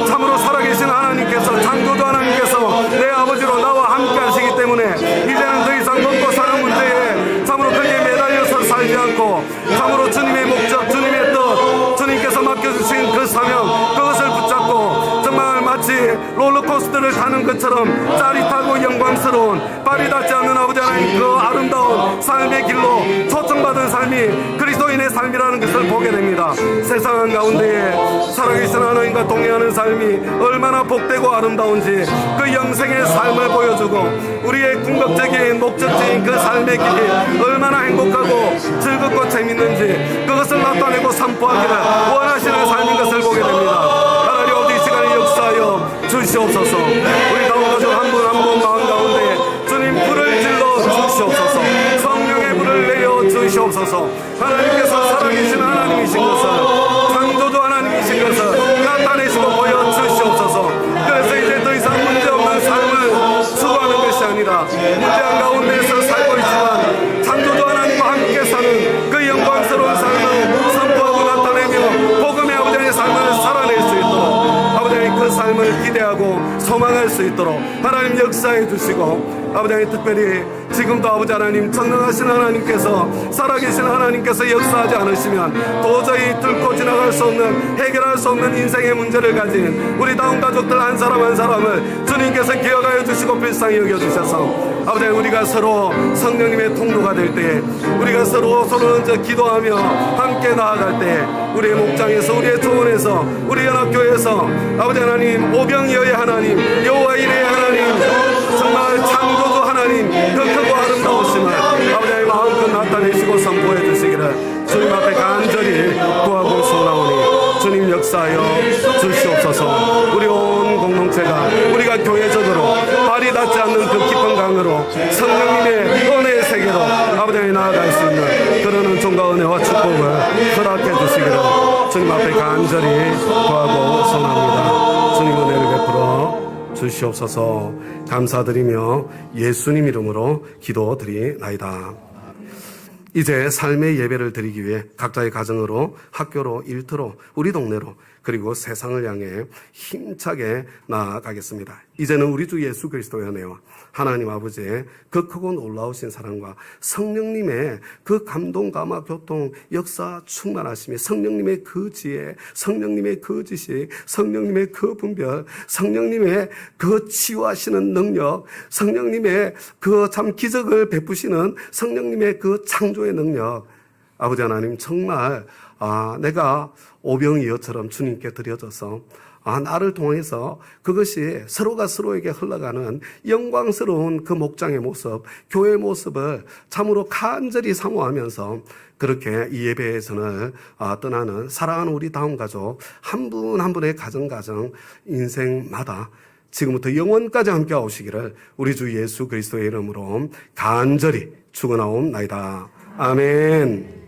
참으로 살아계신 하나님께서 창조주 하나님께서 내 아버지로 나와 함께 하시기 때문에 이제는 더 이상 먹고 사는 문제에 참으로 거기에 매달려서 살지 않고 참으로 주님의 목적, 주님의 뜻, 주님께서 맡겨주신 그 사명, 그것을 붙잡고 정말 마치 롤러코스터를 타는 것처럼 짜릿하고 영광스러운 발이 닿지 않는 아버지 하나님 그 아름다운 삶의 길로 초청받은 삶이 그리스도인의 삶이라는 것을 보게 됩니다. 세상 가운데에 살아계신 하나님과 동행하는 삶이 얼마나 복되고 아름다운지 그 영생의 삶을 보여주고 우리의 궁극적인 목적지인 그 삶의 길이 얼마나 행복하고 즐겁고 재밌는지 그것을 나타내고 선포하기를 원하시는 삶인 것을 보게 됩니다. 하나님 어디 시간에 역사하여 주시옵소서. 우리 다음 가족 한 분 한 분 마음 가운데 주님 불을 질러 주시옵소서. 성령의 불을 내려 주시옵소서. 하나님께서 살아계신 하나님이신 것을 창조주 하나님이신 것을 나타내시고 보여주시옵소서. 그래서 이제 더 이상 문제없는 삶을 추구하는 것이 아니라 문제한 가운데에서 살고 있지만 창조주 하나님과 함께 사는 그 영광스러운 삶을 선포하고 나타내며 복음의 아버지의 삶을 살아낼 수 있도록 아버지 그 삶을 기대하고 소망할 수 있도록 하나님 역사해 주시고 아버지 특별히 지금도 아버지 하나님 전능하신 하나님께서 살아계신 하나님께서 역사하지 않으시면 도저히 뚫고 지나갈 수 없는 해결할 수 없는 인생의 문제를 가진 우리 다운 가족들 한 사람 한 사람을 주님께서 기억하여 주시고 불쌍히 여겨주셔서 아버지 우리가 서로 성령님의 통로가 될 때 우리가 서로 얹어 기도하며 함께 나아갈 때 우리의 목장에서 우리의 조원에서 우리 연합교회에서 아버지 하나님 오병이어의 하나님 여호와 이레의 하나님 정말 창조주 하나님 그 크고 아름다우심을 아버지의 마음껏 나타내시고 선포해 주시기를 주님 앞에 간절히 구하고 소원하오니 주님 역사하여 주시옵소서. 우리 온 공동체가 우리가 교회적으로 발이 닿지 않는 그 깊은 강으로 성령님의 은혜의 세계로 아버지 나아갈 수 있는 그런 은총과 은혜와 축복을 허락해 주시기를 주님 앞에 간절히 구하고 소원합니다. 주님 은혜를 베풀어 주시옵소서. 감사드리며 예수님 이름으로 기도드리나이다. 이제 삶의 예배를 드리기 위해 각자의 가정으로 학교로 일터로 우리 동네로 그리고 세상을 향해 힘차게 나아가겠습니다. 이제는 우리 주 예수 그리스도의 은혜와 하나님 아버지의 그 크고 놀라우신 사랑과 성령님의 그 감동, 감화, 교통, 역사 충만하심이, 성령님의 그 지혜, 성령님의 그 지식, 성령님의 그 분별, 성령님의 그 치유하시는 능력, 성령님의 그 참 기적을 베푸시는 성령님의 그 창조의 능력, 아버지 하나님 정말 내가 오병이어처럼 주님께 드려져서 나를 통해서 그것이 서로가 서로에게 흘러가는 영광스러운 그 목장의 모습, 교회의 모습을 참으로 간절히 사모하면서 그렇게 이 예배에서는 떠나는 사랑하는 우리 다음 가족 한 분 한 분의 가정 인생마다 지금부터 영원까지 함께 오시기를 우리 주 예수 그리스도의 이름으로 간절히 축원하옵나이다. 아멘.